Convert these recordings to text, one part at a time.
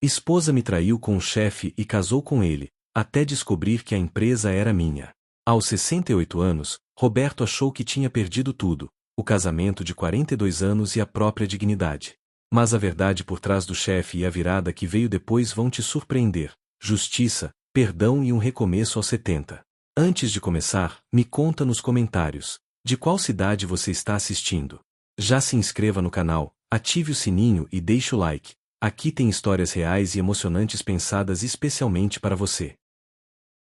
Esposa me traiu com o chefe e casou com ele, até descobrir que a empresa era minha. Aos 68 anos, Roberto achou que tinha perdido tudo, o casamento de 42 anos e a própria dignidade. Mas a verdade por trás do chefe e a virada que veio depois vão te surpreender. Justiça, perdão e um recomeço aos 70. Antes de começar, me conta nos comentários, de qual cidade você está assistindo. Já se inscreva no canal, ative o sininho e deixe o like. Aqui tem histórias reais e emocionantes pensadas especialmente para você.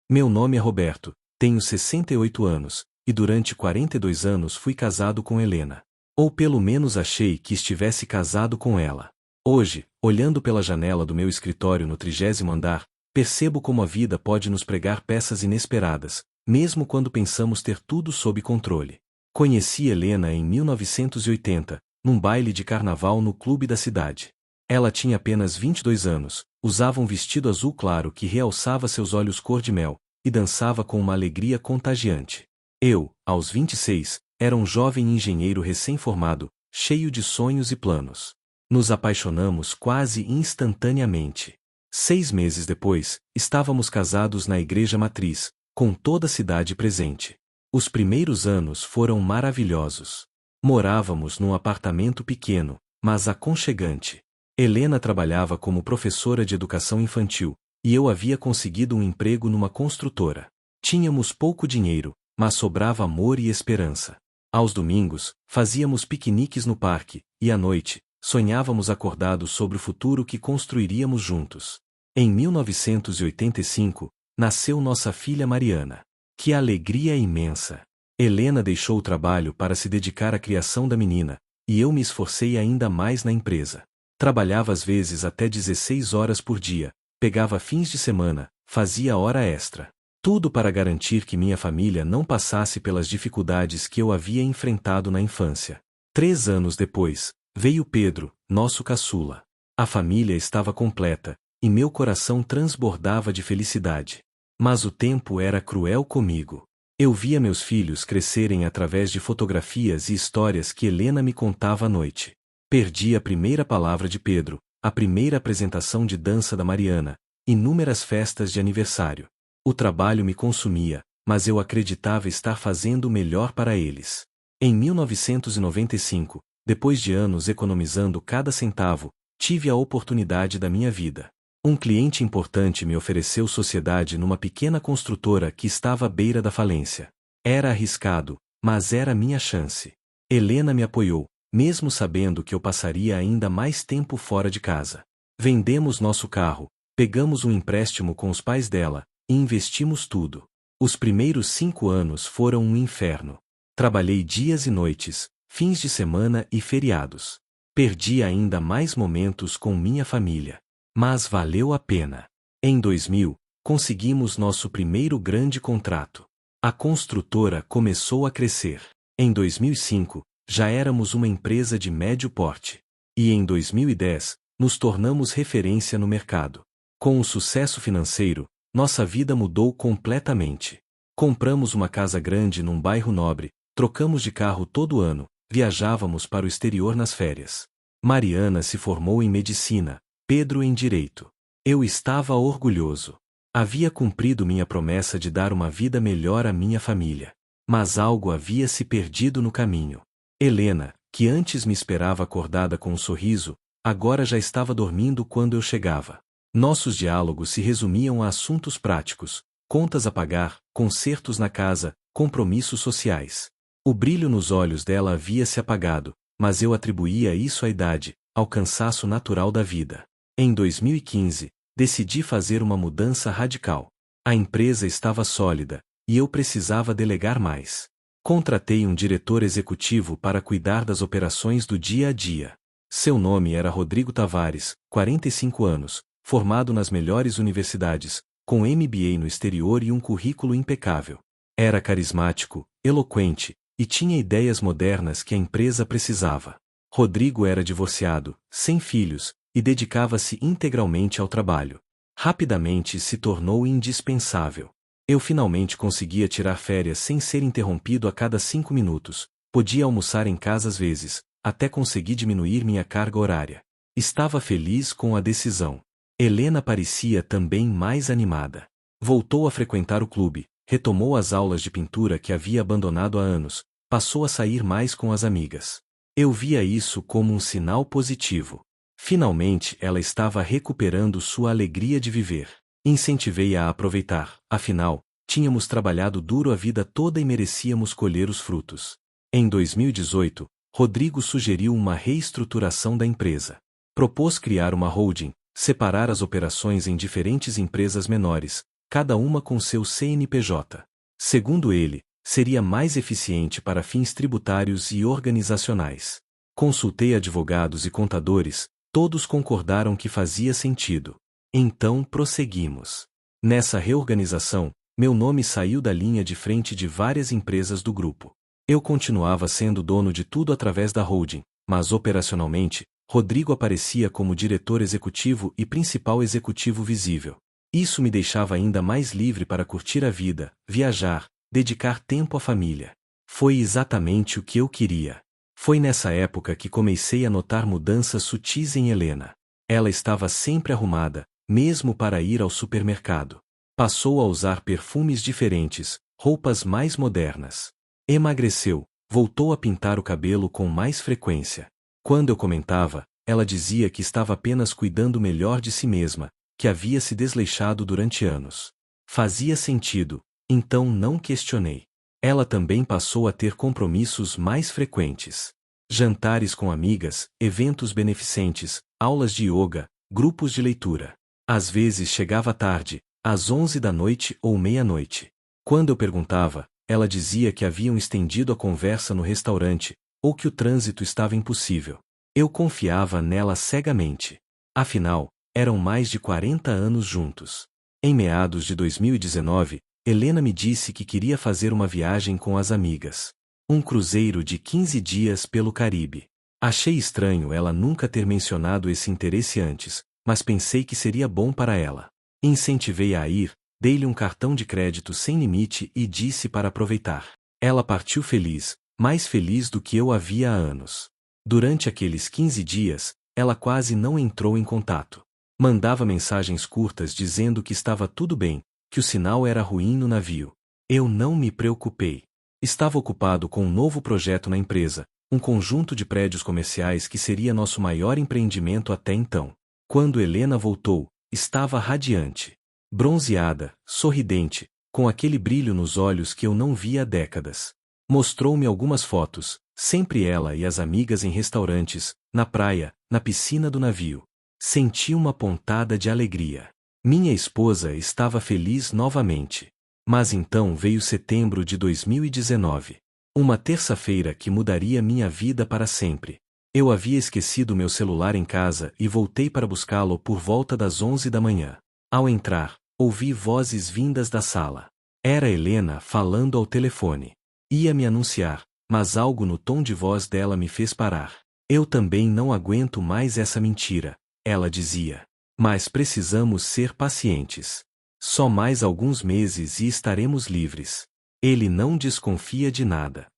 Meu nome é Roberto, tenho 68 anos, e durante 42 anos fui casado com Helena. Ou pelo menos achei que estivesse casado com ela. Hoje, olhando pela janela do meu escritório no 30º andar, percebo como a vida pode nos pregar peças inesperadas, mesmo quando pensamos ter tudo sob controle. Conheci Helena em 1980, num baile de carnaval no clube da cidade. Ela tinha apenas 22 anos, usava um vestido azul claro que realçava seus olhos cor de mel, e dançava com uma alegria contagiante. Eu, aos 26, era um jovem engenheiro recém-formado, cheio de sonhos e planos. Nos apaixonamos quase instantaneamente. 6 meses depois, estávamos casados na igreja matriz, com toda a cidade presente. Os primeiros anos foram maravilhosos. Morávamos num apartamento pequeno, mas aconchegante. Helena trabalhava como professora de educação infantil, e eu havia conseguido um emprego numa construtora. Tínhamos pouco dinheiro, mas sobrava amor e esperança. Aos domingos, fazíamos piqueniques no parque, e à noite, sonhávamos acordados sobre o futuro que construiríamos juntos. Em 1985, nasceu nossa filha Mariana. Que alegria imensa! Helena deixou o trabalho para se dedicar à criação da menina, e eu me esforcei ainda mais na empresa. Trabalhava às vezes até 16 horas por dia, pegava fins de semana, fazia hora extra. Tudo para garantir que minha família não passasse pelas dificuldades que eu havia enfrentado na infância. 3 anos depois, veio Pedro, nosso caçula. A família estava completa, e meu coração transbordava de felicidade. Mas o tempo era cruel comigo. Eu via meus filhos crescerem através de fotografias e histórias que Helena me contava à noite. Perdi a primeira palavra de Pedro, a primeira apresentação de dança da Mariana, inúmeras festas de aniversário. O trabalho me consumia, mas eu acreditava estar fazendo o melhor para eles. Em 1995, depois de anos economizando cada centavo, tive a oportunidade da minha vida. Um cliente importante me ofereceu sociedade numa pequena construtora que estava à beira da falência. Era arriscado, mas era minha chance. Helena me apoiou, mesmo sabendo que eu passaria ainda mais tempo fora de casa. Vendemos nosso carro, pegamos um empréstimo com os pais dela, e investimos tudo. Os primeiros 5 anos foram um inferno. Trabalhei dias e noites, fins de semana e feriados. Perdi ainda mais momentos com minha família. Mas valeu a pena. Em 2000, conseguimos nosso primeiro grande contrato. A construtora começou a crescer. Em 2005, já éramos uma empresa de médio porte. E em 2010, nos tornamos referência no mercado. Com o sucesso financeiro, nossa vida mudou completamente. Compramos uma casa grande num bairro nobre, trocamos de carro todo ano, viajávamos para o exterior nas férias. Mariana se formou em medicina, Pedro em direito. Eu estava orgulhoso. Havia cumprido minha promessa de dar uma vida melhor à minha família. Mas algo havia se perdido no caminho. Helena, que antes me esperava acordada com um sorriso, agora já estava dormindo quando eu chegava. Nossos diálogos se resumiam a assuntos práticos, contas a pagar, consertos na casa, compromissos sociais. O brilho nos olhos dela havia se apagado, mas eu atribuía isso à idade, ao cansaço natural da vida. Em 2015, decidi fazer uma mudança radical. A empresa estava sólida, e eu precisava delegar mais. Contratei um diretor executivo para cuidar das operações do dia a dia. Seu nome era Rodrigo Tavares, 45 anos, formado nas melhores universidades, com MBA no exterior e um currículo impecável. Era carismático, eloquente, e tinha ideias modernas que a empresa precisava. Rodrigo era divorciado, sem filhos, e dedicava-se integralmente ao trabalho. Rapidamente se tornou indispensável. Eu finalmente conseguia tirar férias sem ser interrompido a cada 5 minutos, podia almoçar em casa às vezes, até consegui diminuir minha carga horária. Estava feliz com a decisão. Helena parecia também mais animada. Voltou a frequentar o clube, retomou as aulas de pintura que havia abandonado há anos, passou a sair mais com as amigas. Eu via isso como um sinal positivo. Finalmente ela estava recuperando sua alegria de viver. Incentivei-a a aproveitar, afinal, tínhamos trabalhado duro a vida toda e merecíamos colher os frutos. Em 2018, Rodrigo sugeriu uma reestruturação da empresa. Propôs criar uma holding, separar as operações em diferentes empresas menores, cada uma com seu CNPJ. Segundo ele, seria mais eficiente para fins tributários e organizacionais. Consultei advogados e contadores, todos concordaram que fazia sentido. Então prosseguimos. Nessa reorganização, meu nome saiu da linha de frente de várias empresas do grupo. Eu continuava sendo dono de tudo através da holding, mas operacionalmente, Rodrigo aparecia como diretor executivo e principal executivo visível. Isso me deixava ainda mais livre para curtir a vida, viajar, dedicar tempo à família. Foi exatamente o que eu queria. Foi nessa época que comecei a notar mudanças sutis em Helena. Ela estava sempre arrumada, mesmo para ir ao supermercado. Passou a usar perfumes diferentes, roupas mais modernas. Emagreceu, voltou a pintar o cabelo com mais frequência. Quando eu comentava, ela dizia que estava apenas cuidando melhor de si mesma, que havia se desleixado durante anos. Fazia sentido, então não questionei. Ela também passou a ter compromissos mais frequentes. Jantares com amigas, eventos beneficentes, aulas de yoga, grupos de leitura. Às vezes chegava tarde, às 11 da noite ou meia-noite. Quando eu perguntava, ela dizia que haviam estendido a conversa no restaurante, ou que o trânsito estava impossível. Eu confiava nela cegamente. Afinal, eram mais de 40 anos juntos. Em meados de 2019, Helena me disse que queria fazer uma viagem com as amigas. Um cruzeiro de 15 dias pelo Caribe. Achei estranho ela nunca ter mencionado esse interesse antes, mas pensei que seria bom para ela. Incentivei-a a ir, dei-lhe um cartão de crédito sem limite e disse para aproveitar. Ela partiu feliz, mais feliz do que eu havia há anos. Durante aqueles 15 dias, ela quase não entrou em contato. Mandava mensagens curtas dizendo que estava tudo bem, que o sinal era ruim no navio. Eu não me preocupei. Estava ocupado com um novo projeto na empresa, um conjunto de prédios comerciais que seria nosso maior empreendimento até então. Quando Helena voltou, estava radiante. Bronzeada, sorridente, com aquele brilho nos olhos que eu não via há décadas. Mostrou-me algumas fotos, sempre ela e as amigas em restaurantes, na praia, na piscina do navio. Senti uma pontada de alegria. Minha esposa estava feliz novamente. Mas então veio setembro de 2019. Uma terça-feira que mudaria minha vida para sempre. Eu havia esquecido meu celular em casa e voltei para buscá-lo por volta das 11 da manhã. Ao entrar, ouvi vozes vindas da sala. Era Helena falando ao telefone. Ia me anunciar, mas algo no tom de voz dela me fez parar. Eu também não aguento mais essa mentira, ela dizia. Mas precisamos ser pacientes. Só mais alguns meses e estaremos livres. Ele não desconfia de nada.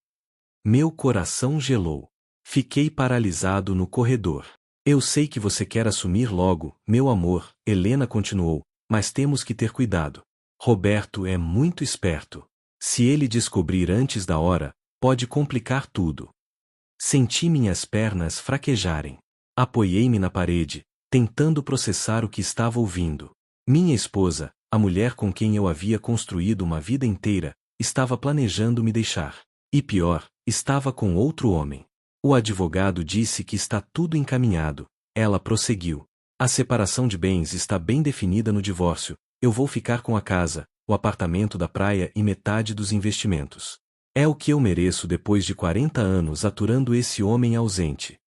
Meu coração gelou. Fiquei paralisado no corredor. Eu sei que você quer assumir logo, meu amor, Helena continuou, mas temos que ter cuidado. Roberto é muito esperto. Se ele descobrir antes da hora, pode complicar tudo. Senti minhas pernas fraquejarem. Apoiei-me na parede, tentando processar o que estava ouvindo. Minha esposa, a mulher com quem eu havia construído uma vida inteira, estava planejando me deixar. E pior, estava com outro homem. O advogado disse que está tudo encaminhado. Ela prosseguiu. A separação de bens está bem definida no divórcio. Eu vou ficar com a casa, o apartamento da praia e metade dos investimentos. É o que eu mereço depois de 40 anos aturando esse homem ausente.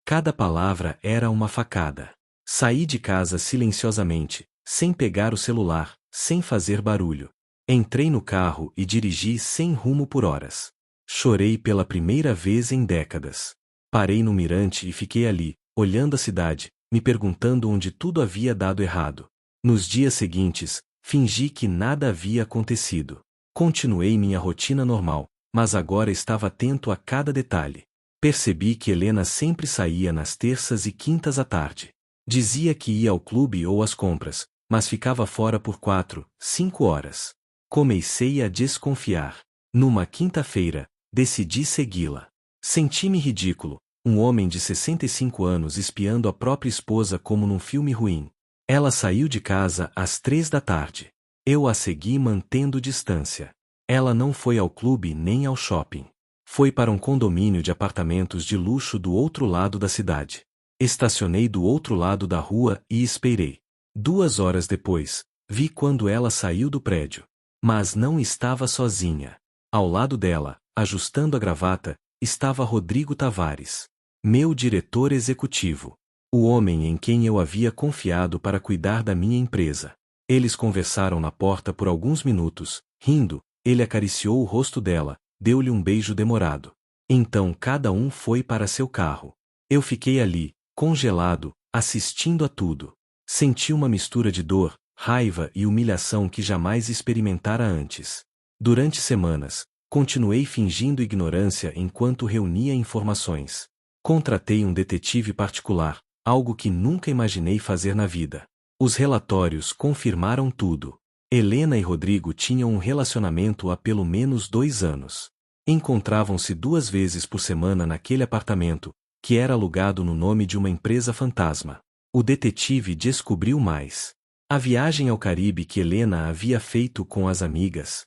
Cada palavra era uma facada. Saí de casa silenciosamente, sem pegar o celular, sem fazer barulho. Entrei no carro e dirigi sem rumo por horas. Chorei pela primeira vez em décadas. Parei no mirante e fiquei ali, olhando a cidade, me perguntando onde tudo havia dado errado. Nos dias seguintes, fingi que nada havia acontecido. Continuei minha rotina normal, mas agora estava atento a cada detalhe. Percebi que Helena sempre saía nas terças e quintas à tarde. Dizia que ia ao clube ou às compras, mas ficava fora por 4, 5 horas. Comecei a desconfiar. Numa quinta-feira, decidi segui-la. Senti-me ridículo, um homem de 65 anos espiando a própria esposa como num filme ruim. Ela saiu de casa às 3 da tarde. Eu a segui mantendo distância. Ela não foi ao clube nem ao shopping. Foi para um condomínio de apartamentos de luxo do outro lado da cidade. Estacionei do outro lado da rua e esperei. 2 horas depois, vi quando ela saiu do prédio. Mas não estava sozinha. Ao lado dela, ajustando a gravata, estava Rodrigo Tavares, meu diretor executivo. O homem em quem eu havia confiado para cuidar da minha empresa. Eles conversaram na porta por alguns minutos, rindo, ele acariciou o rosto dela, deu-lhe um beijo demorado. Então cada um foi para seu carro. Eu fiquei ali, congelado, assistindo a tudo. Senti uma mistura de dor, raiva e humilhação que jamais experimentara antes. Durante semanas, continuei fingindo ignorância enquanto reunia informações. Contratei um detetive particular, algo que nunca imaginei fazer na vida. Os relatórios confirmaram tudo. Helena e Rodrigo tinham um relacionamento há pelo menos 2 anos. Encontravam-se 2 vezes por semana naquele apartamento, que era alugado no nome de uma empresa fantasma. O detetive descobriu mais. A viagem ao Caribe que Helena havia feito com as amigas.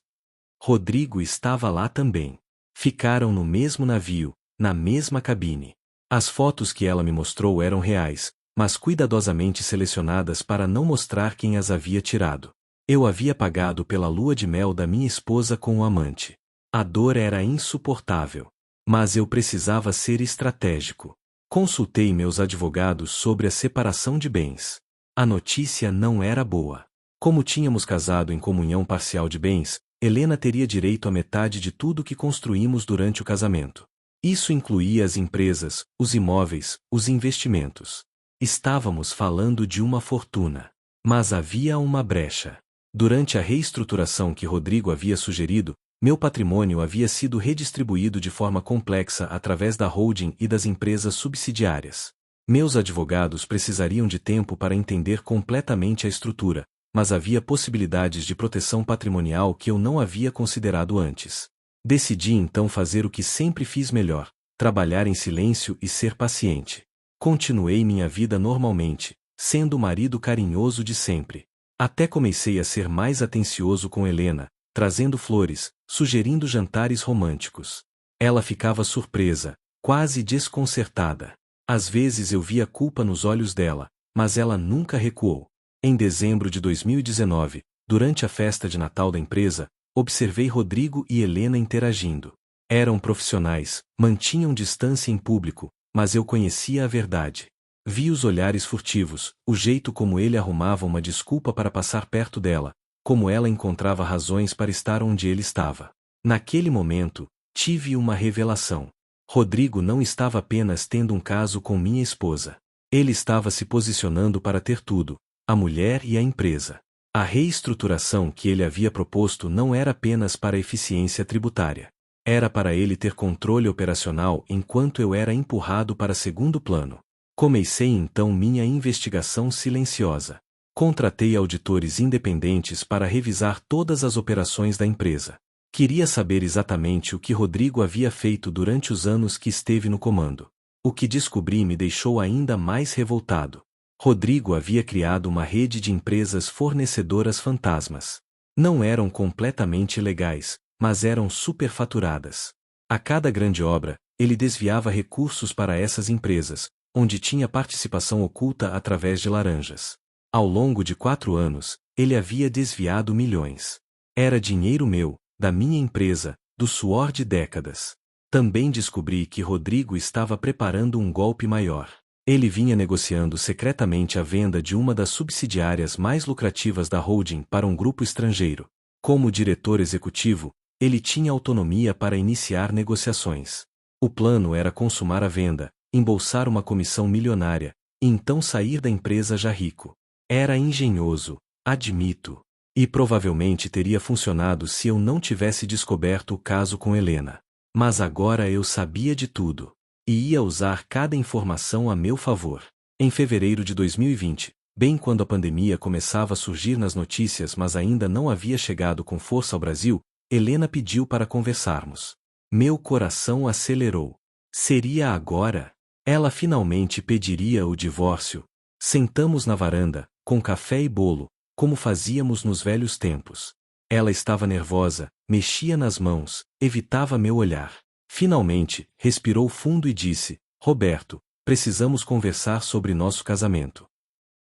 Rodrigo estava lá também. Ficaram no mesmo navio, na mesma cabine. As fotos que ela me mostrou eram reais, mas cuidadosamente selecionadas para não mostrar quem as havia tirado. Eu havia pagado pela lua de mel da minha esposa com o amante. A dor era insuportável. Mas eu precisava ser estratégico. Consultei meus advogados sobre a separação de bens. A notícia não era boa. Como tínhamos casado em comunhão parcial de bens, Helena teria direito à metade de tudo que construímos durante o casamento. Isso incluía as empresas, os imóveis, os investimentos. Estávamos falando de uma fortuna. Mas havia uma brecha. Durante a reestruturação que Rodrigo havia sugerido, meu patrimônio havia sido redistribuído de forma complexa através da holding e das empresas subsidiárias. Meus advogados precisariam de tempo para entender completamente a estrutura, mas havia possibilidades de proteção patrimonial que eu não havia considerado antes. Decidi então fazer o que sempre fiz melhor, trabalhar em silêncio e ser paciente. Continuei minha vida normalmente, sendo o marido carinhoso de sempre. Até comecei a ser mais atencioso com Helena, trazendo flores, sugerindo jantares românticos. Ela ficava surpresa, quase desconcertada. Às vezes eu via culpa nos olhos dela, mas ela nunca recuou. Em dezembro de 2019, durante a festa de Natal da empresa, observei Rodrigo e Helena interagindo. Eram profissionais, mantinham distância em público, mas eu conhecia a verdade. Vi os olhares furtivos, o jeito como ele arrumava uma desculpa para passar perto dela, como ela encontrava razões para estar onde ele estava. Naquele momento, tive uma revelação. Rodrigo não estava apenas tendo um caso com minha esposa. Ele estava se posicionando para ter tudo, a mulher e a empresa. A reestruturação que ele havia proposto não era apenas para a eficiência tributária. Era para ele ter controle operacional enquanto eu era empurrado para segundo plano. Comecei então minha investigação silenciosa. Contratei auditores independentes para revisar todas as operações da empresa. Queria saber exatamente o que Rodrigo havia feito durante os anos que esteve no comando. O que descobri me deixou ainda mais revoltado. Rodrigo havia criado uma rede de empresas fornecedoras fantasmas. Não eram completamente legais, mas eram superfaturadas. A cada grande obra, ele desviava recursos para essas empresas, onde tinha participação oculta através de laranjas. Ao longo de 4 anos, ele havia desviado milhões. Era dinheiro meu, da minha empresa, do suor de décadas. Também descobri que Rodrigo estava preparando um golpe maior. Ele vinha negociando secretamente a venda de uma das subsidiárias mais lucrativas da holding para um grupo estrangeiro. Como diretor executivo, ele tinha autonomia para iniciar negociações. O plano era consumar a venda, embolsar uma comissão milionária, e então sair da empresa já rico. Era engenhoso, admito. E provavelmente teria funcionado se eu não tivesse descoberto o caso com Helena. Mas agora eu sabia de tudo. E ia usar cada informação a meu favor. Em fevereiro de 2020, bem quando a pandemia começava a surgir nas notícias, mas ainda não havia chegado com força ao Brasil, Helena pediu para conversarmos. Meu coração acelerou. Seria agora? Ela finalmente pediria o divórcio. Sentamos na varanda, com café e bolo, como fazíamos nos velhos tempos. Ela estava nervosa, mexia nas mãos, evitava meu olhar. Finalmente, respirou fundo e disse: Roberto, precisamos conversar sobre nosso casamento.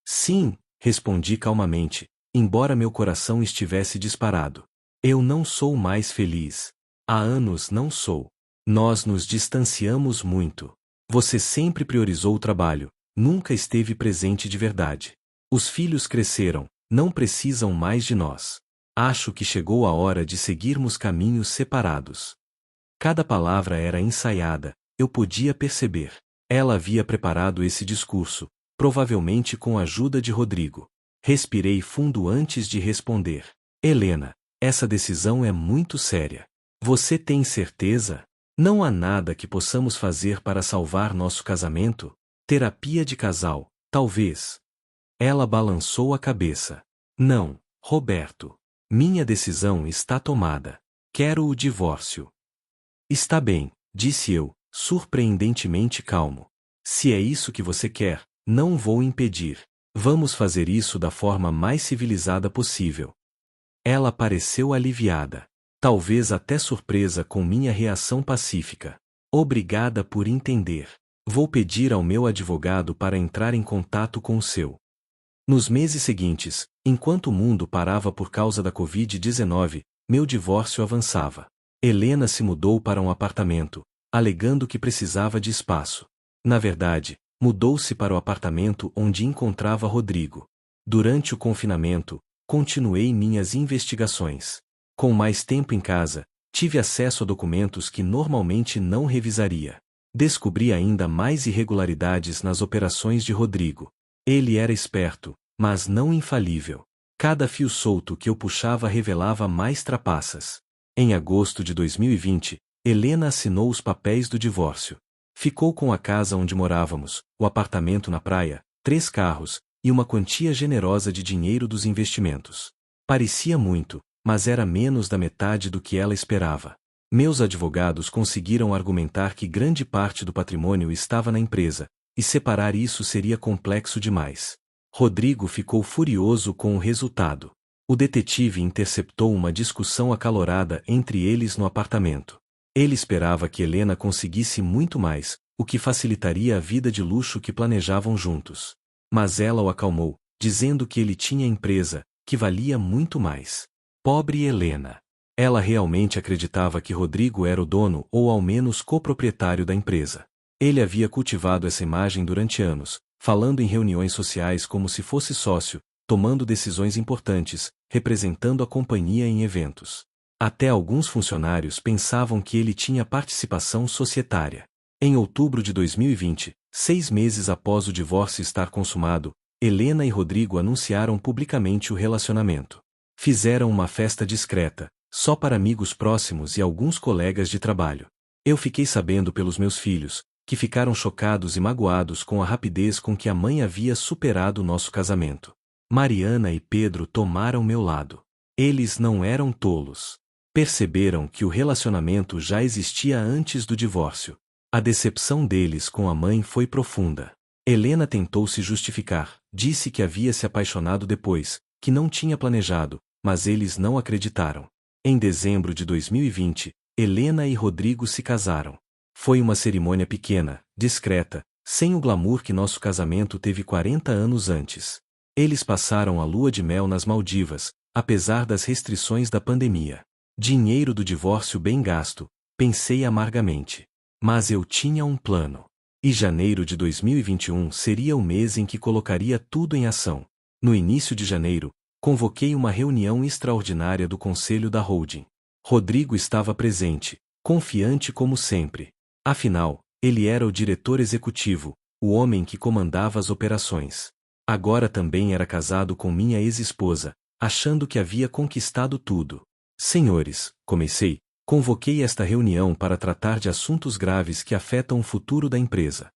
Sim, respondi calmamente, embora meu coração estivesse disparado. Eu não sou mais feliz. Há anos não sou. Nós nos distanciamos muito. Você sempre priorizou o trabalho, nunca esteve presente de verdade. Os filhos cresceram, não precisam mais de nós. Acho que chegou a hora de seguirmos caminhos separados. Cada palavra era ensaiada, eu podia perceber. Ela havia preparado esse discurso, provavelmente com a ajuda de Rodrigo. Respirei fundo antes de responder. Helena, essa decisão é muito séria. Você tem certeza? Não há nada que possamos fazer para salvar nosso casamento? Terapia de casal, talvez. Ela balançou a cabeça. Não, Roberto. Minha decisão está tomada. Quero o divórcio. Está bem, disse eu, surpreendentemente calmo. Se é isso que você quer, não vou impedir. Vamos fazer isso da forma mais civilizada possível. Ela pareceu aliviada. Talvez até surpresa com minha reação pacífica. Obrigada por entender. Vou pedir ao meu advogado para entrar em contato com o seu. Nos meses seguintes, enquanto o mundo parava por causa da Covid-19, meu divórcio avançava. Helena se mudou para um apartamento, alegando que precisava de espaço. Na verdade, mudou-se para o apartamento onde encontrava Rodrigo. Durante o confinamento, continuei minhas investigações. Com mais tempo em casa, tive acesso a documentos que normalmente não revisaria. Descobri ainda mais irregularidades nas operações de Rodrigo. Ele era esperto, mas não infalível. Cada fio solto que eu puxava revelava mais trapaças. Em agosto de 2020, Helena assinou os papéis do divórcio. Ficou com a casa onde morávamos, o apartamento na praia, 3 carros, e uma quantia generosa de dinheiro dos investimentos. Parecia muito, mas era menos da metade do que ela esperava. Meus advogados conseguiram argumentar que grande parte do patrimônio estava na empresa, e separar isso seria complexo demais. Rodrigo ficou furioso com o resultado. O detetive interceptou uma discussão acalorada entre eles no apartamento. Ele esperava que Helena conseguisse muito mais, o que facilitaria a vida de luxo que planejavam juntos. Mas ela o acalmou, dizendo que ele tinha empresa, que valia muito mais. Pobre Helena. Ela realmente acreditava que Rodrigo era o dono ou ao menos coproprietário da empresa. Ele havia cultivado essa imagem durante anos, falando em reuniões sociais como se fosse sócio, tomando decisões importantes, representando a companhia em eventos. Até alguns funcionários pensavam que ele tinha participação societária. Em outubro de 2020, 6 meses após o divórcio estar consumado, Helena e Rodrigo anunciaram publicamente o relacionamento. Fizeram uma festa discreta, só para amigos próximos e alguns colegas de trabalho. Eu fiquei sabendo pelos meus filhos, que ficaram chocados e magoados com a rapidez com que a mãe havia superado nosso casamento. Mariana e Pedro tomaram meu lado. Eles não eram tolos. Perceberam que o relacionamento já existia antes do divórcio. A decepção deles com a mãe foi profunda. Helena tentou se justificar, disse que havia se apaixonado depois, que não tinha planejado, mas eles não acreditaram. Em dezembro de 2020, Helena e Rodrigo se casaram. Foi uma cerimônia pequena, discreta, sem o glamour que nosso casamento teve 40 anos antes. Eles passaram a lua de mel nas Maldivas, apesar das restrições da pandemia. Dinheiro do divórcio bem gasto, pensei amargamente. Mas eu tinha um plano. E janeiro de 2021 seria o mês em que colocaria tudo em ação. No início de janeiro, convoquei uma reunião extraordinária do conselho da holding. Rodrigo estava presente, confiante como sempre. Afinal, ele era o diretor executivo, o homem que comandava as operações. Agora também era casado com minha ex-esposa, achando que havia conquistado tudo. Senhores, comecei, convoquei esta reunião para tratar de assuntos graves que afetam o futuro da empresa.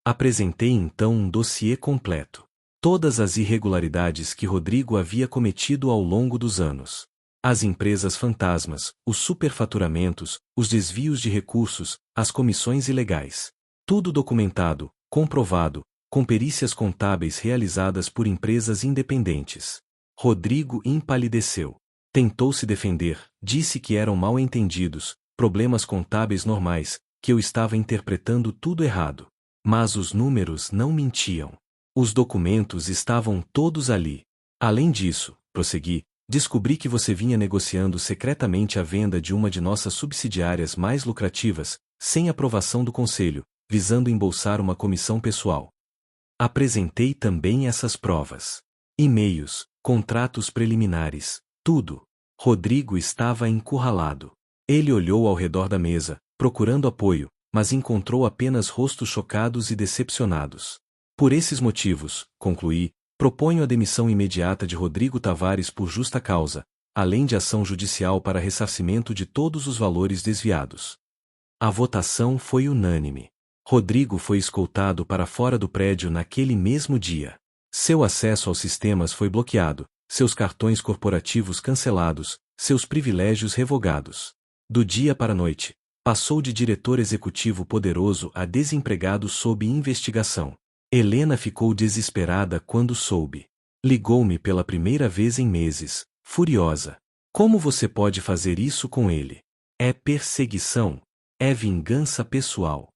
Apresentei então um dossiê completo. Todas as irregularidades que Rodrigo havia cometido ao longo dos anos. As empresas fantasmas, os superfaturamentos, os desvios de recursos, as comissões ilegais. Tudo documentado, comprovado, com perícias contábeis realizadas por empresas independentes. Rodrigo empalideceu. Tentou se defender, disse que eram mal-entendidos, problemas contábeis normais, que eu estava interpretando tudo errado. Mas os números não mentiam. Os documentos estavam todos ali. Além disso, prossegui, descobri que você vinha negociando secretamente a venda de uma de nossas subsidiárias mais lucrativas, sem aprovação do conselho, visando embolsar uma comissão pessoal. Apresentei também essas provas. E-mails, contratos preliminares, tudo. Rodrigo estava encurralado. Ele olhou ao redor da mesa, procurando apoio, mas encontrou apenas rostos chocados e decepcionados. Por esses motivos, concluí, proponho a demissão imediata de Rodrigo Tavares por justa causa, além de ação judicial para ressarcimento de todos os valores desviados. A votação foi unânime. Rodrigo foi escoltado para fora do prédio naquele mesmo dia. Seu acesso aos sistemas foi bloqueado, seus cartões corporativos cancelados, seus privilégios revogados. Do dia para a noite, passou de diretor executivo poderoso a desempregado sob investigação. Helena ficou desesperada quando soube. Ligou-me pela primeira vez em meses, furiosa. Como você pode fazer isso com ele? É perseguição. É vingança pessoal.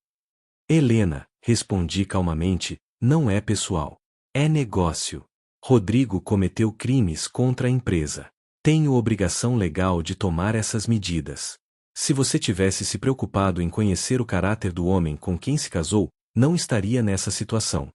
Helena, respondi calmamente, não é pessoal. É negócio. Rodrigo cometeu crimes contra a empresa. Tenho obrigação legal de tomar essas medidas. Se você tivesse se preocupado em conhecer o caráter do homem com quem se casou, não estaria nessa situação.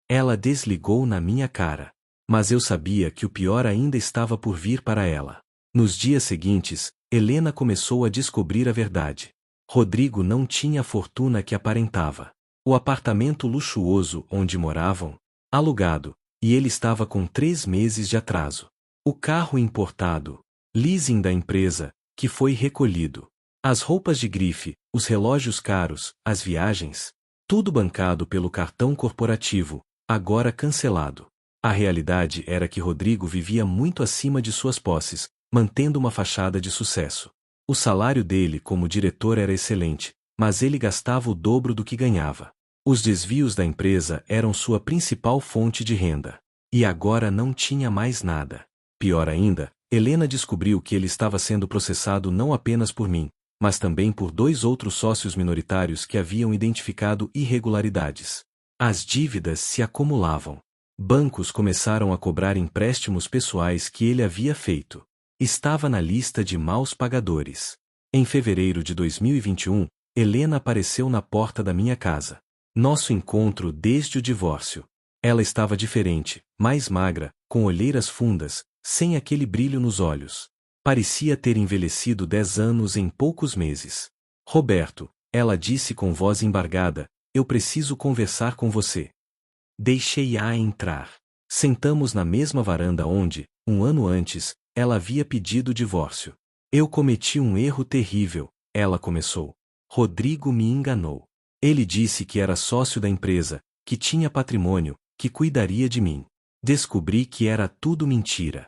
Ela desligou na minha cara. Mas eu sabia que o pior ainda estava por vir para ela. Nos dias seguintes, Helena começou a descobrir a verdade. Rodrigo não tinha a fortuna que aparentava. O apartamento luxuoso onde moravam, alugado, e ele estava com 3 meses de atraso. O carro importado, leasing da empresa, que foi recolhido. As roupas de grife, os relógios caros, as viagens, tudo bancado pelo cartão corporativo, agora cancelado. A realidade era que Rodrigo vivia muito acima de suas posses, mantendo uma fachada de sucesso. O salário dele como diretor era excelente, mas ele gastava o dobro do que ganhava. Os desvios da empresa eram sua principal fonte de renda. E agora não tinha mais nada. Pior ainda, Helena descobriu que ele estava sendo processado não apenas por mim, mas também por 2 outros sócios minoritários que haviam identificado irregularidades. As dívidas se acumulavam. Bancos começaram a cobrar empréstimos pessoais que ele havia feito. Estava na lista de maus pagadores. Em fevereiro de 2021, Helena apareceu na porta da minha casa. Nosso encontro desde o divórcio. Ela estava diferente, mais magra, com olheiras fundas, sem aquele brilho nos olhos. Parecia ter envelhecido 10 anos em poucos meses. Roberto, ela disse com voz embargada, eu preciso conversar com você. Deixei-a entrar. Sentamos na mesma varanda onde, 1 ano antes, ela havia pedido o divórcio. Eu cometi um erro terrível, ela começou. Rodrigo me enganou. Ele disse que era sócio da empresa, que tinha patrimônio, que cuidaria de mim. Descobri que era tudo mentira.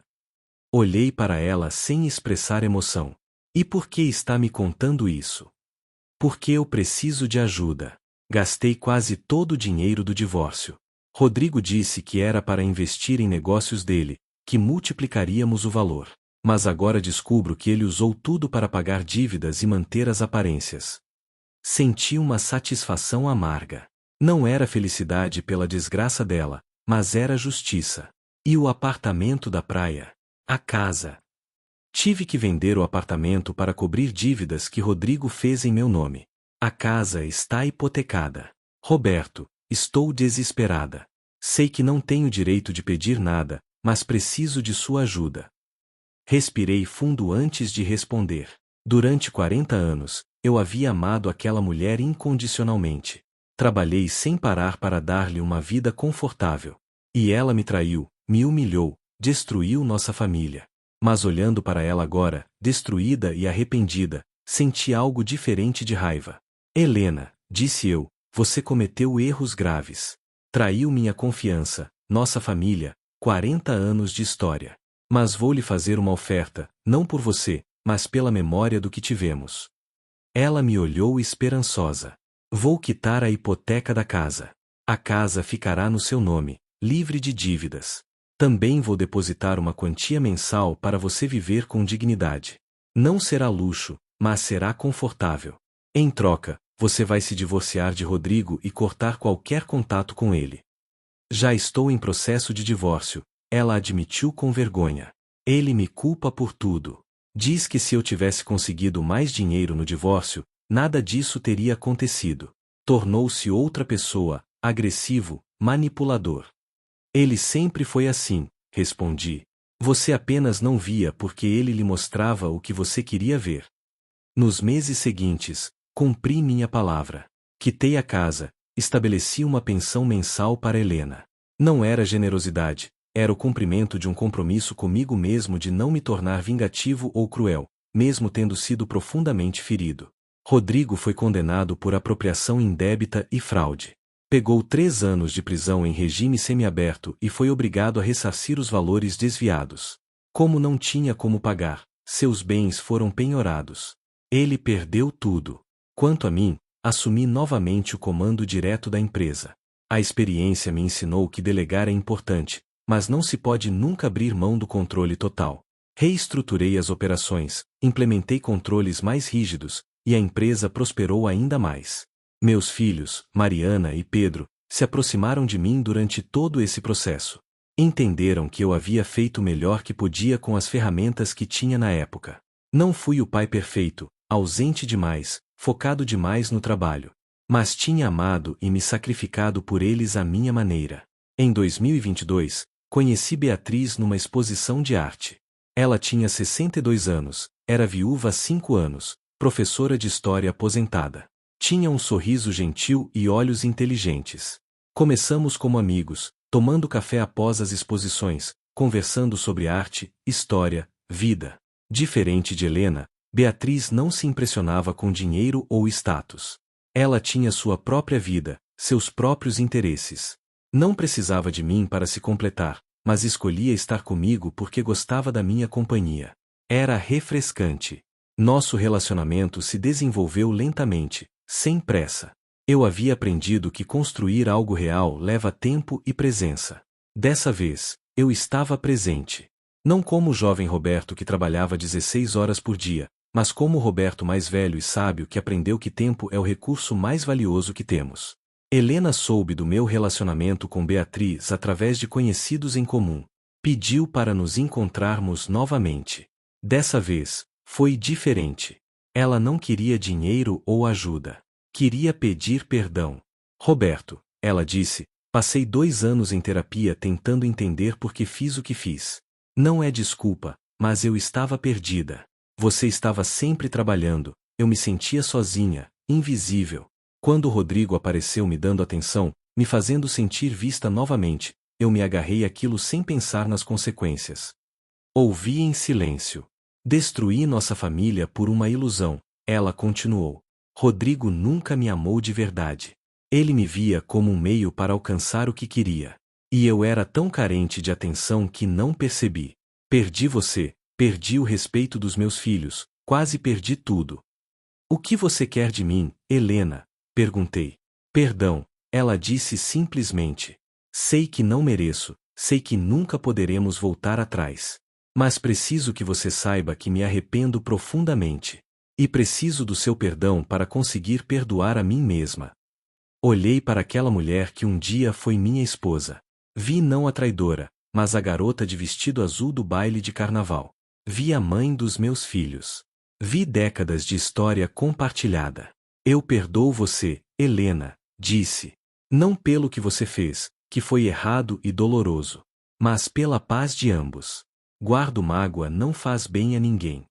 Olhei para ela sem expressar emoção. E por que está me contando isso? Porque eu preciso de ajuda. Gastei quase todo o dinheiro do divórcio. Rodrigo disse que era para investir em negócios dele, que multiplicaríamos o valor. Mas agora descubro que ele usou tudo para pagar dívidas e manter as aparências. Senti uma satisfação amarga. Não era felicidade pela desgraça dela, mas era justiça. E o apartamento da praia? A casa. Tive que vender o apartamento para cobrir dívidas que Rodrigo fez em meu nome. A casa está hipotecada. Roberto, estou desesperada. Sei que não tenho direito de pedir nada, mas preciso de sua ajuda. Respirei fundo antes de responder. Durante 40 anos, eu havia amado aquela mulher incondicionalmente. Trabalhei sem parar para dar-lhe uma vida confortável. E ela me traiu, me humilhou, destruiu nossa família. Mas olhando para ela agora, destruída e arrependida, senti algo diferente de raiva. Helena, disse eu, você cometeu erros graves. Traiu minha confiança, nossa família, 40 anos de história. Mas vou lhe fazer uma oferta, não por você, mas pela memória do que tivemos. Ela me olhou esperançosa. Vou quitar a hipoteca da casa. A casa ficará no seu nome, livre de dívidas. Também vou depositar uma quantia mensal para você viver com dignidade. Não será luxo, mas será confortável. Em troca, você vai se divorciar de Rodrigo e cortar qualquer contato com ele. Já estou em processo de divórcio, ela admitiu com vergonha. Ele me culpa por tudo. Diz que se eu tivesse conseguido mais dinheiro no divórcio, nada disso teria acontecido. Tornou-se outra pessoa, agressivo, manipulador. Ele sempre foi assim, respondi. Você apenas não via porque ele lhe mostrava o que você queria ver. Nos meses seguintes, cumpri minha palavra. Quitei a casa, estabeleci uma pensão mensal para Helena. Não era generosidade, era o cumprimento de um compromisso comigo mesmo de não me tornar vingativo ou cruel, mesmo tendo sido profundamente ferido. Rodrigo foi condenado por apropriação indébita e fraude. Pegou 3 anos de prisão em regime semiaberto e foi obrigado a ressarcir os valores desviados. Como não tinha como pagar, seus bens foram penhorados. Ele perdeu tudo. Quanto a mim, assumi novamente o comando direto da empresa. A experiência me ensinou que delegar é importante, mas não se pode nunca abrir mão do controle total. Reestruturei as operações, implementei controles mais rígidos, e a empresa prosperou ainda mais. Meus filhos, Mariana e Pedro, se aproximaram de mim durante todo esse processo. Entenderam que eu havia feito o melhor que podia com as ferramentas que tinha na época. Não fui o pai perfeito, ausente demais, focado demais no trabalho. Mas tinha amado e me sacrificado por eles à minha maneira. Em 2022, conheci Beatriz numa exposição de arte. Ela tinha 62 anos, era viúva há 5 anos, professora de história aposentada. Tinha um sorriso gentil e olhos inteligentes. Começamos como amigos, tomando café após as exposições, conversando sobre arte, história, vida. Diferente de Helena, Beatriz não se impressionava com dinheiro ou status. Ela tinha sua própria vida, seus próprios interesses. Não precisava de mim para se completar, mas escolhia estar comigo porque gostava da minha companhia. Era refrescante. Nosso relacionamento se desenvolveu lentamente, sem pressa. Eu havia aprendido que construir algo real leva tempo e presença. Dessa vez, eu estava presente. Não como o jovem Roberto que trabalhava 16 horas por dia, mas como o Roberto mais velho e sábio que aprendeu que tempo é o recurso mais valioso que temos. Helena soube do meu relacionamento com Beatriz através de conhecidos em comum. Pediu para nos encontrarmos novamente. Dessa vez, foi diferente. Ela não queria dinheiro ou ajuda. Queria pedir perdão. Roberto, ela disse, passei 2 anos em terapia tentando entender por que fiz o que fiz. Não é desculpa, mas eu estava perdida. Você estava sempre trabalhando, eu me sentia sozinha, invisível. Quando o Rodrigo apareceu me dando atenção, me fazendo sentir vista novamente, eu me agarrei àquilo sem pensar nas consequências. Ouvi em silêncio. Destruí nossa família por uma ilusão, ela continuou. Rodrigo nunca me amou de verdade. Ele me via como um meio para alcançar o que queria. E eu era tão carente de atenção que não percebi. Perdi você, perdi o respeito dos meus filhos, quase perdi tudo. O que você quer de mim, Helena? Perguntei. Perdão, ela disse simplesmente. Sei que não mereço, sei que nunca poderemos voltar atrás. Mas preciso que você saiba que me arrependo profundamente. E preciso do seu perdão para conseguir perdoar a mim mesma. Olhei para aquela mulher que um dia foi minha esposa. Vi não a traidora, mas a garota de vestido azul do baile de carnaval. Vi a mãe dos meus filhos. Vi décadas de história compartilhada. Eu perdoo você, Helena, disse. Não pelo que você fez, que foi errado e doloroso, mas pela paz de ambos. Guardo mágoa não faz bem a ninguém.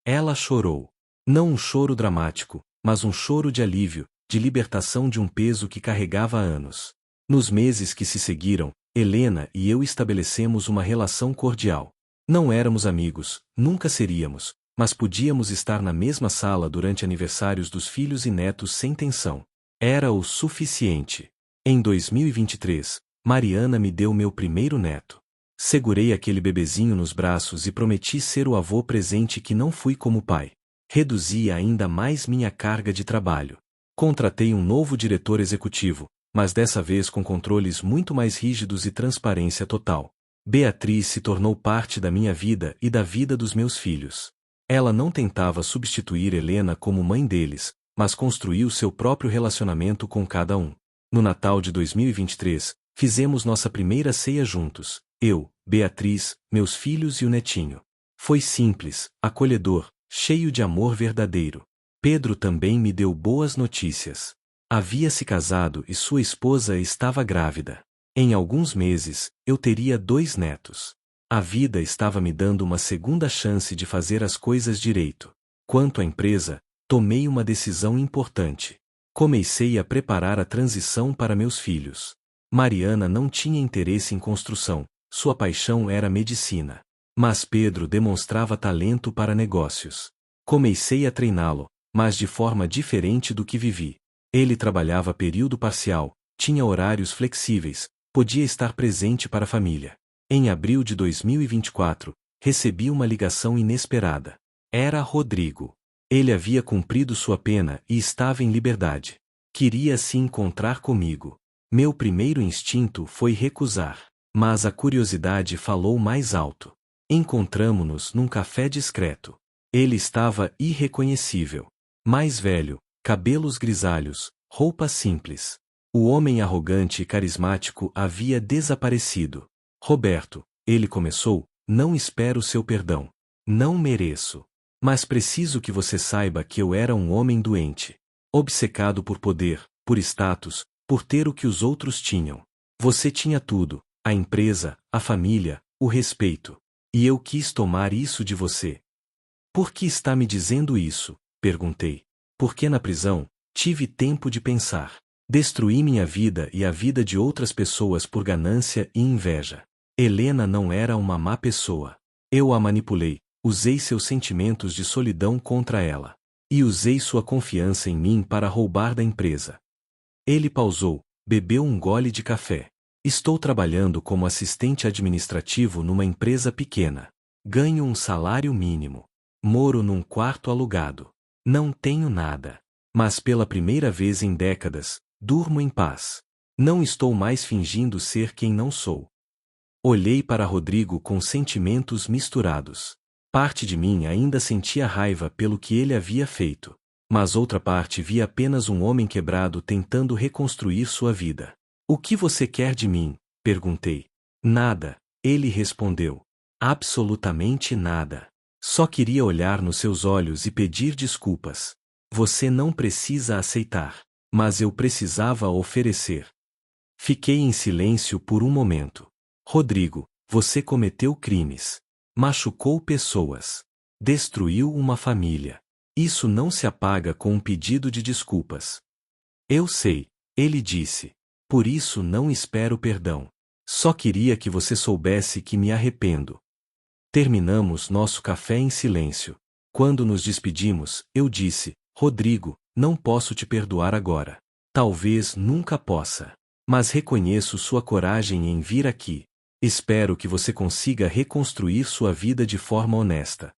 Ela chorou. Não um choro dramático, mas um choro de alívio, de libertação de um peso que carregava há anos. Nos meses que se seguiram, Helena e eu estabelecemos uma relação cordial. Não éramos amigos, nunca seríamos, mas podíamos estar na mesma sala durante aniversários dos filhos e netos sem tensão. Era o suficiente. Em 2023, Mariana me deu meu primeiro neto. Segurei aquele bebezinho nos braços e prometi ser o avô presente que não fui como pai. Reduzi ainda mais minha carga de trabalho. Contratei um novo diretor executivo, mas dessa vez com controles muito mais rígidos e transparência total. Beatriz se tornou parte da minha vida e da vida dos meus filhos. Ela não tentava substituir Helena como mãe deles, mas construiu seu próprio relacionamento com cada um. No Natal de 2023, fizemos nossa primeira ceia juntos, eu, Beatriz, meus filhos e o netinho. Foi simples, acolhedor, cheio de amor verdadeiro. Pedro também me deu boas notícias. Havia se casado e sua esposa estava grávida. Em alguns meses, eu teria 2 netos. A vida estava me dando uma segunda chance de fazer as coisas direito. Quanto à empresa, tomei uma decisão importante. Comecei a preparar a transição para meus filhos. Mariana não tinha interesse em construção, sua paixão era medicina. Mas Pedro demonstrava talento para negócios. Comecei a treiná-lo, mas de forma diferente do que vivi. Ele trabalhava período parcial, tinha horários flexíveis, podia estar presente para a família. Em abril de 2024, recebi uma ligação inesperada. Era Rodrigo. Ele havia cumprido sua pena e estava em liberdade. Queria se encontrar comigo. Meu primeiro instinto foi recusar, mas a curiosidade falou mais alto. Encontramo-nos num café discreto. Ele estava irreconhecível. Mais velho, cabelos grisalhos, roupa simples. O homem arrogante e carismático havia desaparecido. Roberto, ele começou, não espero seu perdão. Não mereço. Mas preciso que você saiba que eu era um homem doente. Obcecado por poder, por status, por ter o que os outros tinham. Você tinha tudo, a empresa, a família, o respeito. E eu quis tomar isso de você. Por que está me dizendo isso? Perguntei. Porque na prisão, tive tempo de pensar. Destruí minha vida e a vida de outras pessoas por ganância e inveja. Helena não era uma má pessoa. Eu a manipulei, usei seus sentimentos de solidão contra ela. E usei sua confiança em mim para roubar da empresa. Ele pausou, bebeu um gole de café. Estou trabalhando como assistente administrativo numa empresa pequena. Ganho um salário mínimo. Moro num quarto alugado. Não tenho nada. Mas pela primeira vez em décadas, durmo em paz. Não estou mais fingindo ser quem não sou. Olhei para Rodrigo com sentimentos misturados. Parte de mim ainda sentia raiva pelo que ele havia feito. Mas outra parte via apenas um homem quebrado tentando reconstruir sua vida. O que você quer de mim? Perguntei. Nada, ele respondeu. Absolutamente nada. Só queria olhar nos seus olhos e pedir desculpas. Você não precisa aceitar. Mas eu precisava oferecer. Fiquei em silêncio por um momento. Rodrigo, você cometeu crimes. Machucou pessoas. Destruiu uma família. Isso não se apaga com um pedido de desculpas. Eu sei, ele disse. Por isso não espero perdão. Só queria que você soubesse que me arrependo. Terminamos nosso café em silêncio. Quando nos despedimos, eu disse, Rodrigo, não posso te perdoar agora. Talvez nunca possa. Mas reconheço sua coragem em vir aqui. Espero que você consiga reconstruir sua vida de forma honesta.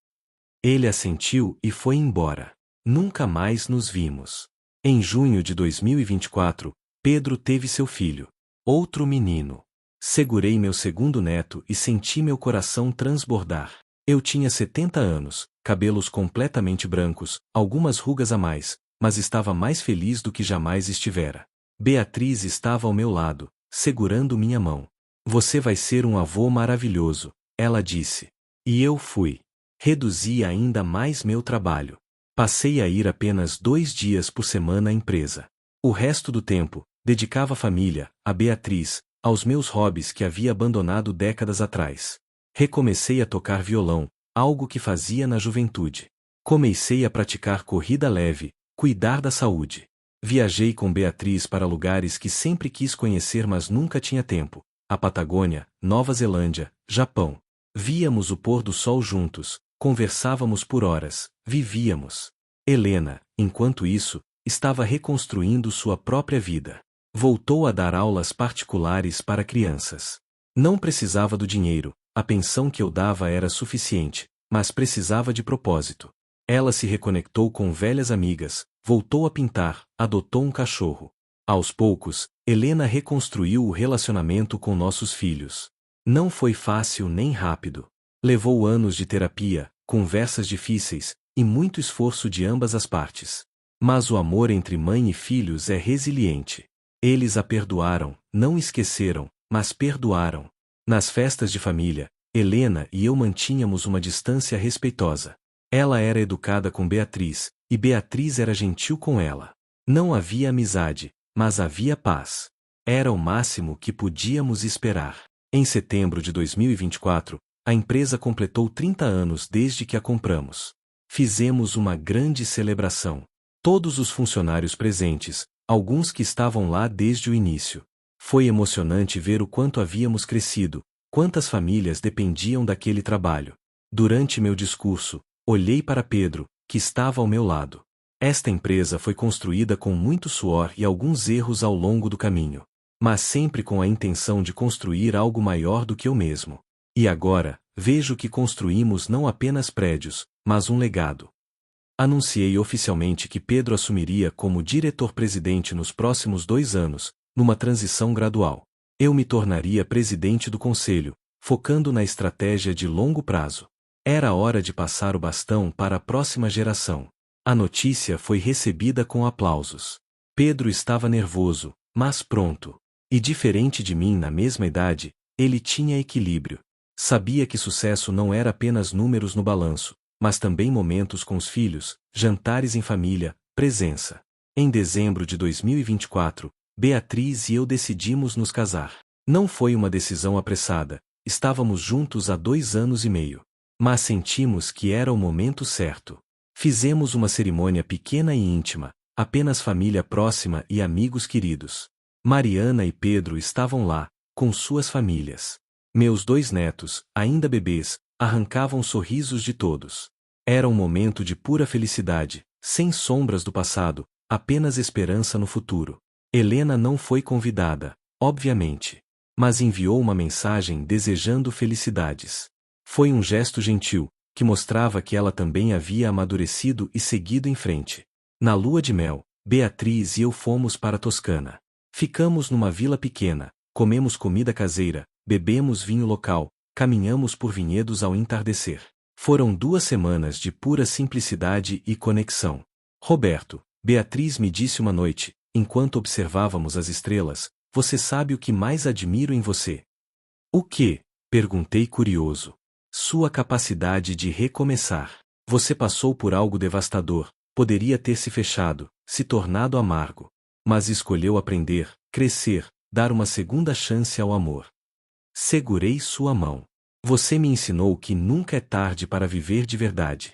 Ele assentiu e foi embora. Nunca mais nos vimos. Em junho de 2024, Pedro teve seu filho. Outro menino. Segurei meu segundo neto e senti meu coração transbordar. Eu tinha 70 anos, cabelos completamente brancos, algumas rugas a mais, mas estava mais feliz do que jamais estivera. Beatriz estava ao meu lado, segurando minha mão. Você vai ser um avô maravilhoso, ela disse. E eu fui. Reduzi ainda mais meu trabalho. Passei a ir apenas 2 dias por semana à empresa. O resto do tempo, dedicava à família, a Beatriz, aos meus hobbies que havia abandonado décadas atrás. Recomecei a tocar violão, algo que fazia na juventude. Comecei a praticar corrida leve, cuidar da saúde. Viajei com Beatriz para lugares que sempre quis conhecer mas nunca tinha tempo. A Patagônia, Nova Zelândia, Japão. Víamos o pôr do sol juntos, conversávamos por horas, vivíamos. Helena, enquanto isso, estava reconstruindo sua própria vida. Voltou a dar aulas particulares para crianças. Não precisava do dinheiro, a pensão que eu dava era suficiente, mas precisava de propósito. Ela se reconectou com velhas amigas, voltou a pintar, adotou um cachorro. Aos poucos, Helena reconstruiu o relacionamento com nossos filhos. Não foi fácil nem rápido. Levou anos de terapia, conversas difíceis, e muito esforço de ambas as partes. Mas o amor entre mãe e filhos é resiliente. Eles a perdoaram, não esqueceram, mas perdoaram. Nas festas de família, Helena e eu mantínhamos uma distância respeitosa. Ela era educada com Beatriz, e Beatriz era gentil com ela. Não havia amizade, mas havia paz. Era o máximo que podíamos esperar. Em setembro de 2024, a empresa completou 30 anos desde que a compramos. Fizemos uma grande celebração. Todos os funcionários presentes, alguns que estavam lá desde o início. Foi emocionante ver o quanto havíamos crescido, quantas famílias dependiam daquele trabalho. Durante meu discurso, olhei para Pedro, que estava ao meu lado. Esta empresa foi construída com muito suor e alguns erros ao longo do caminho, mas sempre com a intenção de construir algo maior do que eu mesmo. E agora, vejo que construímos não apenas prédios, mas um legado. Anunciei oficialmente que Pedro assumiria como diretor-presidente nos próximos 2 anos, numa transição gradual. Eu me tornaria presidente do conselho, focando na estratégia de longo prazo. Era hora de passar o bastão para a próxima geração. A notícia foi recebida com aplausos. Pedro estava nervoso, mas pronto. E diferente de mim na mesma idade, ele tinha equilíbrio. Sabia que sucesso não era apenas números no balanço, mas também momentos com os filhos, jantares em família, presença. Em dezembro de 2024, Beatriz e eu decidimos nos casar. Não foi uma decisão apressada, estávamos juntos há 2 anos e meio. Mas sentimos que era o momento certo. Fizemos uma cerimônia pequena e íntima, apenas família próxima e amigos queridos. Mariana e Pedro estavam lá, com suas famílias. Meus 2 netos, ainda bebês, arrancavam sorrisos de todos. Era um momento de pura felicidade, sem sombras do passado, apenas esperança no futuro. Helena não foi convidada, obviamente, mas enviou uma mensagem desejando felicidades. Foi um gesto gentil, que mostrava que ela também havia amadurecido e seguido em frente. Na lua de mel, Beatriz e eu fomos para Toscana. Ficamos numa vila pequena, comemos comida caseira, bebemos vinho local, caminhamos por vinhedos ao entardecer. Foram 2 semanas de pura simplicidade e conexão. Roberto, Beatriz me disse uma noite, enquanto observávamos as estrelas, você sabe o que mais admiro em você? O quê? Perguntei curioso. Sua capacidade de recomeçar. Você passou por algo devastador, poderia ter se fechado, se tornado amargo. Mas escolheu aprender, crescer, dar uma segunda chance ao amor. Segurei sua mão. Você me ensinou que nunca é tarde para viver de verdade.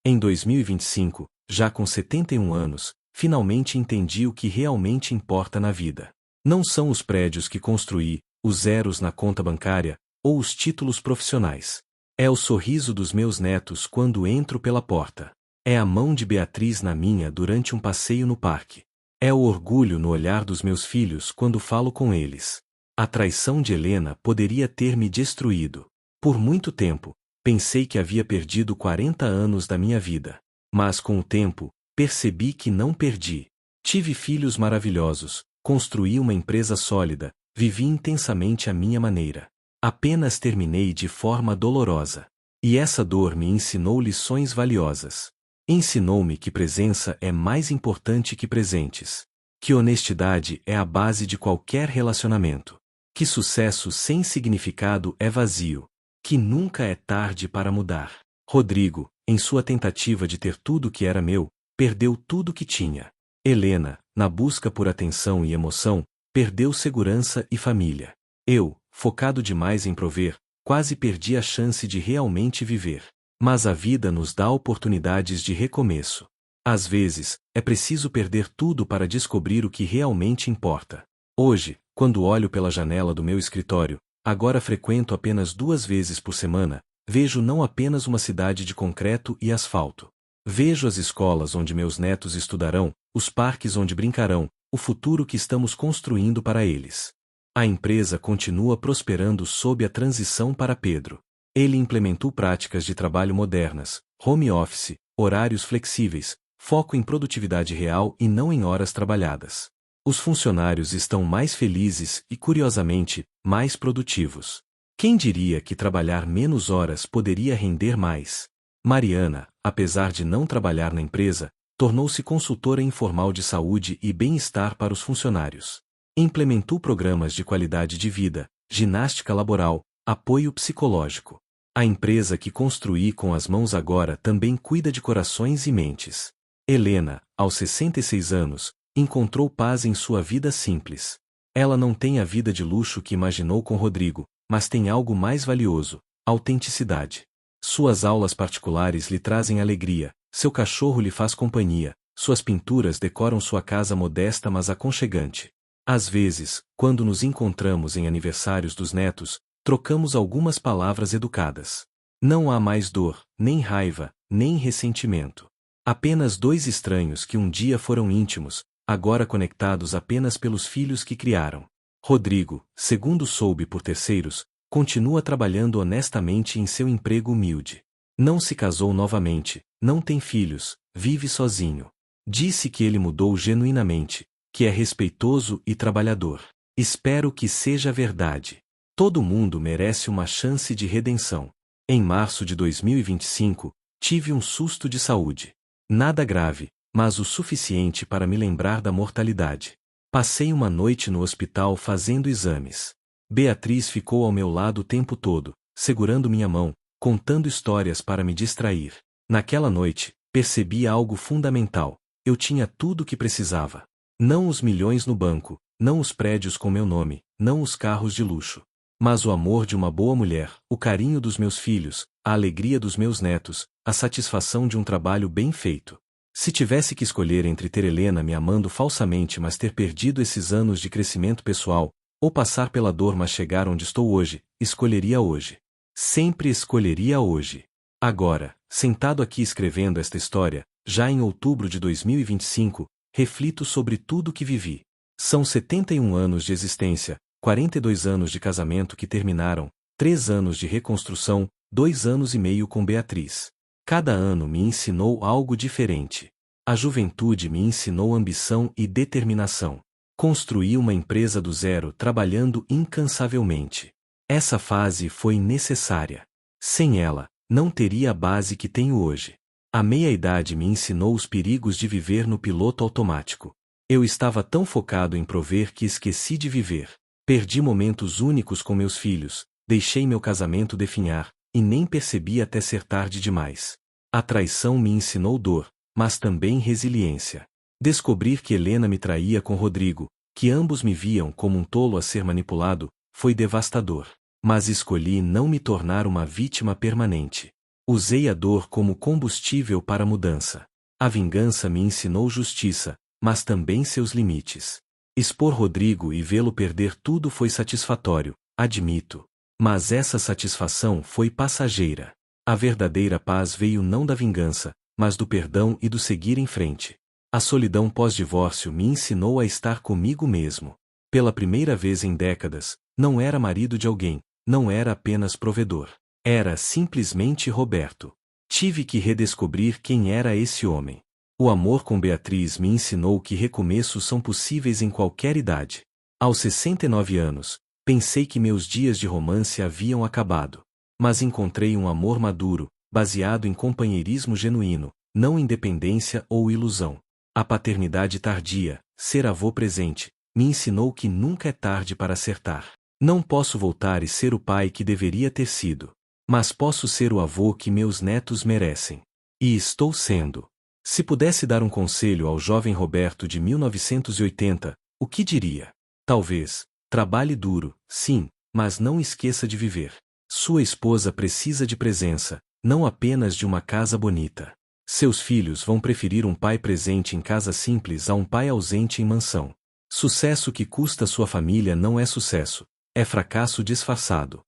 Em 2025, já com 71 anos, finalmente entendi o que realmente importa na vida. Não são os prédios que construí, os zeros na conta bancária, ou os títulos profissionais. É o sorriso dos meus netos quando entro pela porta. É a mão de Beatriz na minha durante um passeio no parque. É o orgulho no olhar dos meus filhos quando falo com eles. A traição de Helena poderia ter me destruído. Por muito tempo, pensei que havia perdido 40 anos da minha vida. Mas com o tempo, percebi que não perdi. Tive filhos maravilhosos, construí uma empresa sólida, vivi intensamente à minha maneira. Apenas terminei de forma dolorosa. E essa dor me ensinou lições valiosas. Ensinou-me que presença é mais importante que presentes. Que honestidade é a base de qualquer relacionamento. Que sucesso sem significado é vazio. Que nunca é tarde para mudar. Rodrigo, em sua tentativa de ter tudo que era meu, perdeu tudo que tinha. Helena, na busca por atenção e emoção, perdeu segurança e família. Eu, focado demais em prover, quase perdi a chance de realmente viver. Mas a vida nos dá oportunidades de recomeço. Às vezes, é preciso perder tudo para descobrir o que realmente importa. Hoje, quando olho pela janela do meu escritório, agora frequento apenas 2 vezes por semana, vejo não apenas uma cidade de concreto e asfalto. Vejo as escolas onde meus netos estudarão, os parques onde brincarão, o futuro que estamos construindo para eles. A empresa continua prosperando sob a transição para Pedro. Ele implementou práticas de trabalho modernas, home office, horários flexíveis, foco em produtividade real e não em horas trabalhadas. Os funcionários estão mais felizes e, curiosamente, mais produtivos. Quem diria que trabalhar menos horas poderia render mais? Mariana, apesar de não trabalhar na empresa, tornou-se consultora informal de saúde e bem-estar para os funcionários. Implementou programas de qualidade de vida, ginástica laboral, apoio psicológico. A empresa que construí com as mãos agora também cuida de corações e mentes. Helena, aos 66 anos, encontrou paz em sua vida simples. Ela não tem a vida de luxo que imaginou com Rodrigo, mas tem algo mais valioso: autenticidade. Suas aulas particulares lhe trazem alegria, seu cachorro lhe faz companhia, suas pinturas decoram sua casa modesta mas aconchegante. Às vezes, quando nos encontramos em aniversários dos netos, trocamos algumas palavras educadas. Não há mais dor, nem raiva, nem ressentimento. Apenas dois estranhos que um dia foram íntimos, agora conectados apenas pelos filhos que criaram. Rodrigo, segundo soube por terceiros, continua trabalhando honestamente em seu emprego humilde. Não se casou novamente, não tem filhos, vive sozinho. Disse que ele mudou genuinamente, que é respeitoso e trabalhador. Espero que seja verdade. Todo mundo merece uma chance de redenção. Em março de 2025, tive um susto de saúde. Nada grave, mas o suficiente para me lembrar da mortalidade. Passei uma noite no hospital fazendo exames. Beatriz ficou ao meu lado o tempo todo, segurando minha mão, contando histórias para me distrair. Naquela noite, percebi algo fundamental: eu tinha tudo o que precisava. Não os milhões no banco, não os prédios com meu nome, não os carros de luxo. Mas o amor de uma boa mulher, o carinho dos meus filhos, a alegria dos meus netos, a satisfação de um trabalho bem feito. Se tivesse que escolher entre ter Helena me amando falsamente mas ter perdido esses anos de crescimento pessoal, ou passar pela dor mas chegar onde estou hoje, escolheria hoje. Sempre escolheria hoje. Agora, sentado aqui escrevendo esta história, já em outubro de 2025, reflito sobre tudo que vivi. São 71 anos de existência, 42 anos de casamento que terminaram, 3 anos de reconstrução, 2 anos e meio com Beatriz. Cada ano me ensinou algo diferente. A juventude me ensinou ambição e determinação. Construí uma empresa do zero trabalhando incansavelmente. Essa fase foi necessária. Sem ela, não teria a base que tenho hoje. A meia-idade me ensinou os perigos de viver no piloto automático. Eu estava tão focado em prover que esqueci de viver. Perdi momentos únicos com meus filhos, deixei meu casamento definhar, e nem percebi até ser tarde demais. A traição me ensinou dor, mas também resiliência. Descobrir que Helena me traía com Rodrigo, que ambos me viam como um tolo a ser manipulado, foi devastador. Mas escolhi não me tornar uma vítima permanente. Usei a dor como combustível para a mudança. A vingança me ensinou justiça, mas também seus limites. Expor Rodrigo e vê-lo perder tudo foi satisfatório, admito. Mas essa satisfação foi passageira. A verdadeira paz veio não da vingança, mas do perdão e do seguir em frente. A solidão pós-divórcio me ensinou a estar comigo mesmo. Pela primeira vez em décadas, não era marido de alguém, não era apenas provedor. Era simplesmente Roberto. Tive que redescobrir quem era esse homem. O amor com Beatriz me ensinou que recomeços são possíveis em qualquer idade. Aos 69 anos, pensei que meus dias de romance haviam acabado. Mas encontrei um amor maduro, baseado em companheirismo genuíno, não em dependência ou ilusão. A paternidade tardia, ser avô presente, me ensinou que nunca é tarde para acertar. Não posso voltar e ser o pai que deveria ter sido. Mas posso ser o avô que meus netos merecem. E estou sendo. Se pudesse dar um conselho ao jovem Roberto de 1980, o que diria? Talvez, trabalhe duro, sim, mas não esqueça de viver. Sua esposa precisa de presença, não apenas de uma casa bonita. Seus filhos vão preferir um pai presente em casa simples a um pai ausente em mansão. Sucesso que custa sua família não é sucesso, é fracasso disfarçado.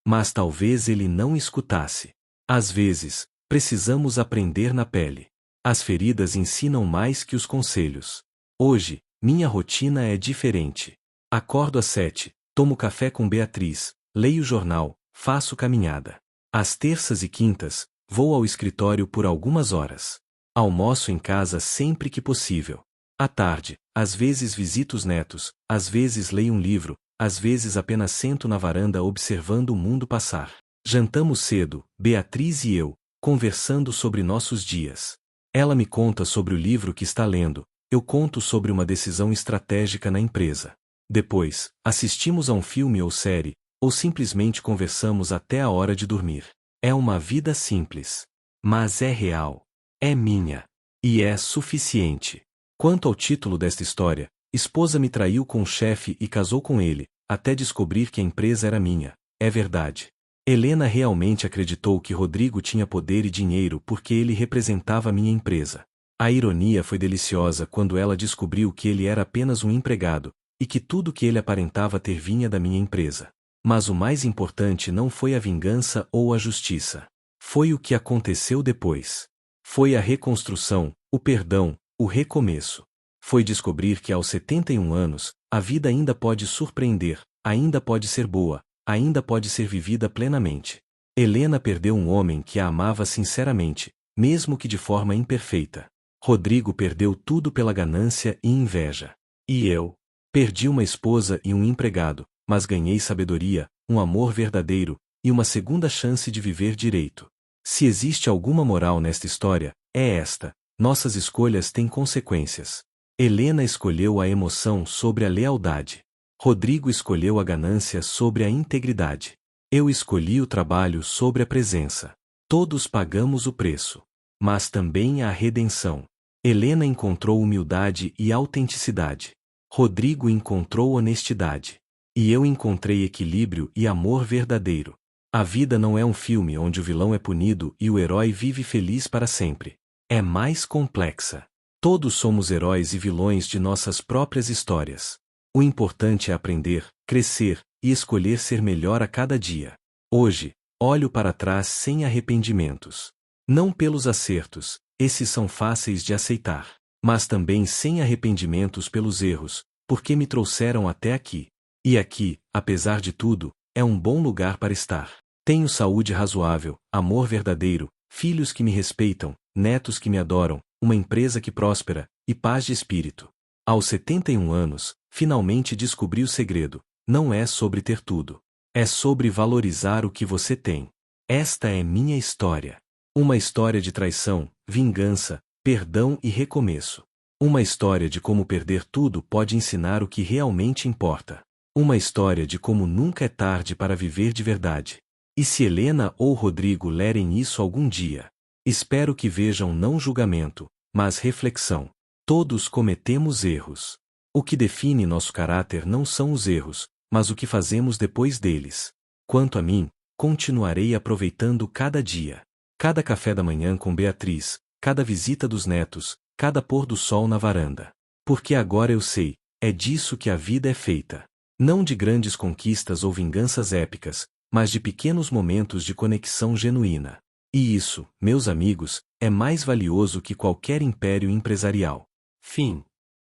Mas talvez ele não escutasse. Às vezes, Precisamos aprender na pele. As feridas ensinam mais que os conselhos. Hoje, minha rotina é diferente. Acordo às 7, tomo café com Beatriz, leio jornal, faço caminhada. Às terças e quintas, vou ao escritório por algumas horas. Almoço em casa sempre que possível. À tarde, às vezes visito os netos, às vezes leio um livro, às vezes apenas sento na varanda observando o mundo passar. Jantamos cedo, Beatriz e eu, conversando sobre nossos dias. Ela me conta sobre o livro que está lendo, eu conto sobre uma decisão estratégica na empresa. Depois, assistimos a um filme ou série, ou simplesmente conversamos até a hora de dormir. É uma vida simples. Mas é real. É minha. E é suficiente. Quanto ao título desta história, esposa me traiu com o chefe e casou com ele, até descobrir que a empresa era minha. É verdade. Helena realmente acreditou que Rodrigo tinha poder e dinheiro porque ele representava minha empresa. A ironia foi deliciosa quando ela descobriu que ele era apenas um empregado, e que tudo que ele aparentava ter vinha da minha empresa. Mas o mais importante não foi a vingança ou a justiça. Foi o que aconteceu depois. Foi a reconstrução, o perdão, o recomeço. Foi descobrir que aos 71 anos, a vida ainda pode surpreender, ainda pode ser boa, ainda pode ser vivida plenamente. Helena perdeu um homem que a amava sinceramente, mesmo que de forma imperfeita. Rodrigo perdeu tudo pela ganância e inveja. E eu? Perdi uma esposa e um empregado, mas ganhei sabedoria, um amor verdadeiro, e uma segunda chance de viver direito. Se existe alguma moral nesta história, é esta: nossas escolhas têm consequências. Helena escolheu a emoção sobre a lealdade. Rodrigo escolheu a ganância sobre a integridade. Eu escolhi o trabalho sobre a presença. Todos pagamos o preço. Mas também a redenção. Helena encontrou humildade e autenticidade. Rodrigo encontrou honestidade. E eu encontrei equilíbrio e amor verdadeiro. A vida não é um filme onde o vilão é punido e o herói vive feliz para sempre. É mais complexa. Todos somos heróis e vilões de nossas próprias histórias. O importante é aprender, crescer e escolher ser melhor a cada dia. Hoje, olho para trás sem arrependimentos. Não pelos acertos, esses são fáceis de aceitar, mas também sem arrependimentos pelos erros, porque me trouxeram até aqui. E aqui, apesar de tudo, é um bom lugar para estar. Tenho saúde razoável, amor verdadeiro, filhos que me respeitam, netos que me adoram, uma empresa que prospera, e paz de espírito. Aos 71 anos, finalmente descobri o segredo: não é sobre ter tudo. É sobre valorizar o que você tem. Esta é minha história. Uma história de traição, vingança, perdão e recomeço. Uma história de como perder tudo pode ensinar o que realmente importa. Uma história de como nunca é tarde para viver de verdade. E se Helena ou Rodrigo lerem isso algum dia, espero que vejam não julgamento, mas reflexão. Todos cometemos erros. O que define nosso caráter não são os erros, mas o que fazemos depois deles. Quanto a mim, continuarei aproveitando cada dia. Cada café da manhã com Beatriz, cada visita dos netos, cada pôr do sol na varanda. Porque agora eu sei, é disso que a vida é feita. Não de grandes conquistas ou vinganças épicas, mas de pequenos momentos de conexão genuína. E isso, meus amigos, é mais valioso que qualquer império empresarial. Fim.